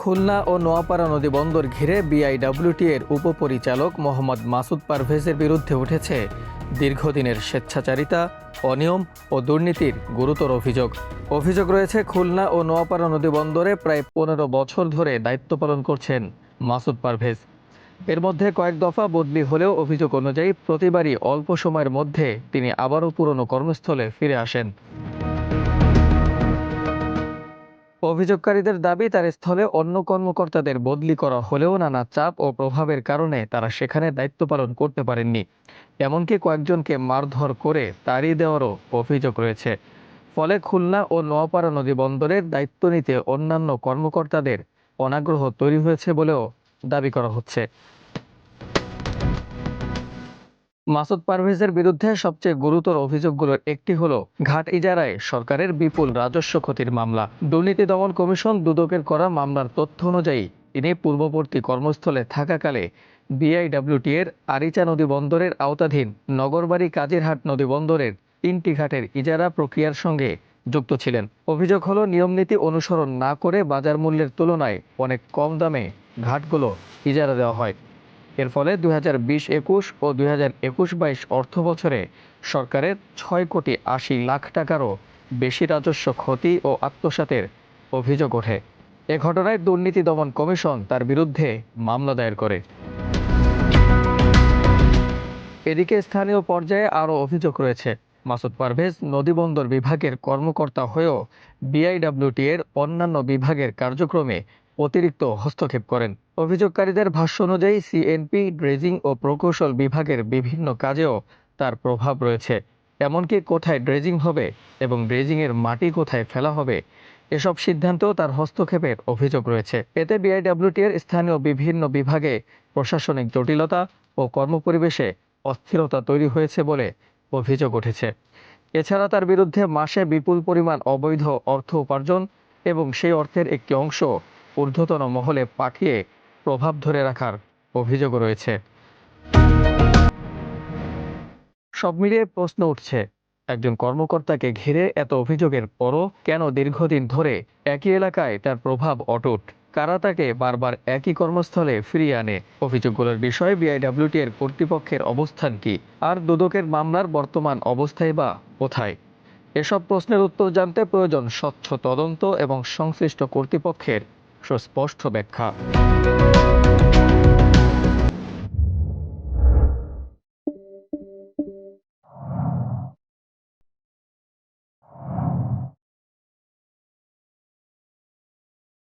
খুলনা ও নোয়াপাড়া নদীবন্দর ঘিরে বিআইডব্লিউটি এর উপপরিচালক মোহাম্মদ মাসুদ পারভেজের বিরুদ্ধে উঠেছে দীর্ঘদিনের স্বেচ্ছাচারিতা, অনিয়ম ও দুর্নীতির গুরুতর অভিযোগ রয়েছে। খুলনা ও নোয়াপাড়া নদীবন্দরে প্রায় ১৫ বছর ধরে দায়িত্ব পালন করছেন মাসুদ পারভেজ। এর মধ্যে কয়েক দফা বদলি হলেও অভিযোগ অনুযায়ী প্রতিবারই অল্প সময়ের মধ্যে তিনি আবারও পুরনো কর্মস্থলে ফিরে আসেন। অভিযোগকারীদের দাবি, তার স্থলে অন্য কর্মকর্তাদের বদলি করা হলেও নানা চাপ ও প্রভাবের কারণে তারা সেখানে দায়িত্ব পালন করতে পারেননি। এমনকি কয়েকজনকে মারধর করে তাড়িয়ে দেওয়ারও অভিযোগ রয়েছে। ফলে খুলনা ও নোয়াপাড়া নদীবন্দরের দায়িত্ব নিতে অন্যান্য কর্মকর্তাদের অনাগ্রহ তৈরি হয়েছে বলেও দাবি করা হচ্ছে। মাসুদ পারভেজের বিরুদ্ধে সবচেয়ে গুরুতর অভিযোগগুলোর একটি হলো ঘাট ইজারায় সরকারের বিপুল রাজস্ব ক্ষতির মামলা। দুর্নীতি দমন কমিশন দুদকের করা মামলার তথ্য অনুযায়ী তিনি পূর্ববর্তী কর্মস্থলে থাকাকালে বিআইডব্লিউটি এর আরিচা নদী বন্দরের আওতাধীন নগরবাড়ি কাজিরহাট নদী বন্দরের ৩টি ঘাটের ইজারা প্রক্রিয়ার সঙ্গে যুক্ত ছিলেন। অভিযোগ হলো নিয়মনীতি অনুসরণ না করে বাজার মূল্যের তুলনায় অনেক কম দামে ঘাটগুলো ইজারা দেওয়া হয়। এর ফলে ২০২০-২১ ও ২০২১-২২ অর্থ বছরে সরকারের ৬,৮০,০০,০০০ টাকারও বেশি রাজস্ব ক্ষতি ও আত্মসাতের অভিযোগ ওঠে। এ ঘটনায় দুর্নীতি দমন কমিশন তার বিরুদ্ধে মামলা দায়ের করে। এদিকে স্থানীয় পর্যায়ে আরও অভিযোগ রয়েছে। মাসুদ পারভেজ নদীবন্দর বিভাগের কর্মকর্তা হয়েও বিআইডব্লিউটি এর অন্যান্য বিভাগের কার্যক্রমে অতিরিক্ত হস্তক্ষেপ করেন। অভিযোগকারীদের ভাষ্য অনুযায়ী সিএনপি, ড্রেজিং ও প্রকৌশল বিভাগের বিভিন্ন কাজেও তার প্রভাব রয়েছে। এমনকি কোথায় ড্রেজিং হবে এবং ড্রেজিংয়ের মাটি কোথায় ফেলা হবে এসব সিদ্ধান্তেও তার হস্তক্ষেপের অভিযোগ রয়েছে। এতে বিআইডব্লিউটি এর স্থানীয় বিভিন্ন বিভাগে প্রশাসনিক জটিলতা ও কর্মপরিবেশে অস্থিরতা তৈরি হয়েছে বলে অভিযোগ উঠেছে। এছাড়া তার বিরুদ্ধে মাসে বিপুল পরিমাণ অবৈধ অর্থ উপার্জন এবং সেই অর্থের একটি অংশ ঊর্ধ্বতন মহলে পাঠিয়ে প্রভাব ধরে রাখার অভিযোগও রয়েছে। সব মিলিয়ে প্রশ্ন উঠছে, একজন কর্মকর্তাকে ঘিরে এত অভিযোগের পরও কেন দীর্ঘদিন ধরে একই এলাকায় তার প্রভাব অটুট? কারা তাকে বারবার একই কর্মস্থলে ফিরিয়ে আনে? অভিযোগগুলোর বিষয়ে বিআইডব্লিউটি এর কর্তৃপক্ষের অবস্থান কি, আর দুদকের মামলার বর্তমান অবস্থায় বা কোথায়? এসব প্রশ্নের উত্তর জানতে প্রয়োজন স্বচ্ছ তদন্ত এবং সংশ্লিষ্ট কর্তৃপক্ষের সুস্পষ্ট ব্যাখ্যা।